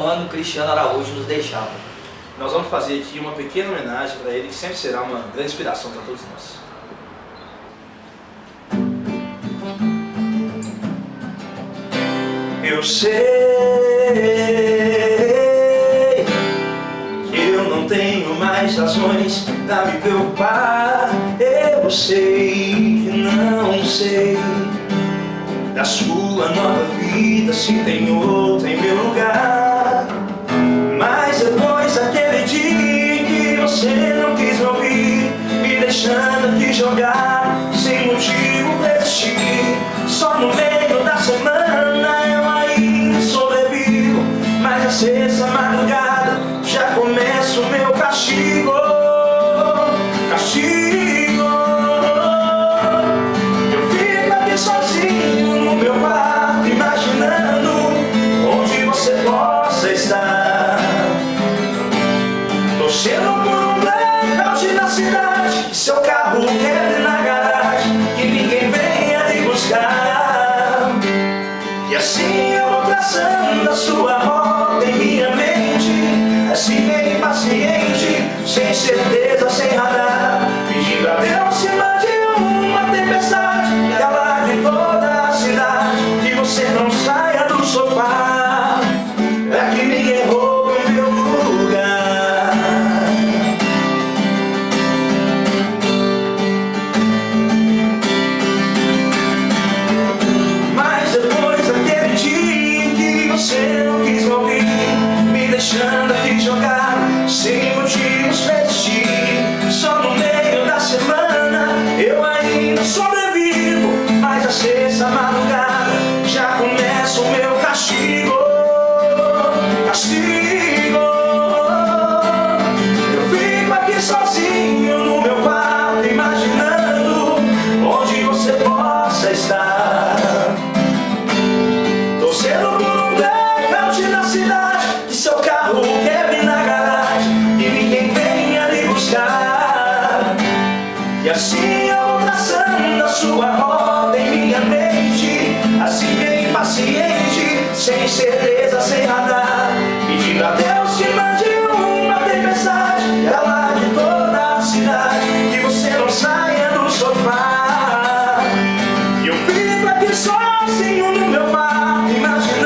último ano Cristiano Araújo nos deixava. Nós vamos fazer aqui uma pequena homenagem para ele, que sempre será uma grande inspiração para todos nós. Eu sei que eu não tenho mais razões pra me preocupar. Eu sei que não sei da sua nova vida, se tem outra em meu lugar. Mas depois daquele dia em que você não quis me ouvir, me deixando aqui jogar sem motivo pra existir, só no meio da semana eu ainda sobrevivo. Mas na sexta madrugada já começa o meu castigo. Castigo. Eu fico aqui sozinho no meu quarto, imaginando onde você possa estar, torcendo por um blackout na cidade, que seu carro quebre na garagem, que ninguém venha lhe buscar. E assim eu vou traçando a sua rota em minha mente, assim meio impaciente, sem certeza, sem radar, pedindo a Deus se mande uma tempestade que alague toda a cidade, que você não saia do sofá, pra que ninguém roube o meu lugar. Mas depois daquele dia em que você não quis me ouvir, me deixando aqui jogar sem motivos pra existir, só no meio da semana eu ainda sobrevivo. Mas a sexta madrugada já começa o meu castigo. Castigo. Eu fico aqui sozinho no meu quarto, imaginando onde você possa estar, torcendo por um blackout na cidade, que seu carro quebre na garagem, que ninguém venha lhe buscar. E assim eu vou traçando a sua roda em minha mente, assim bem impaciente, sem certeza, sem radar, pedindo a Deus que mande uma tempestade que alague toda a cidade, que você não saia do sofá. E eu fico aqui sozinho no meu quarto, imaginando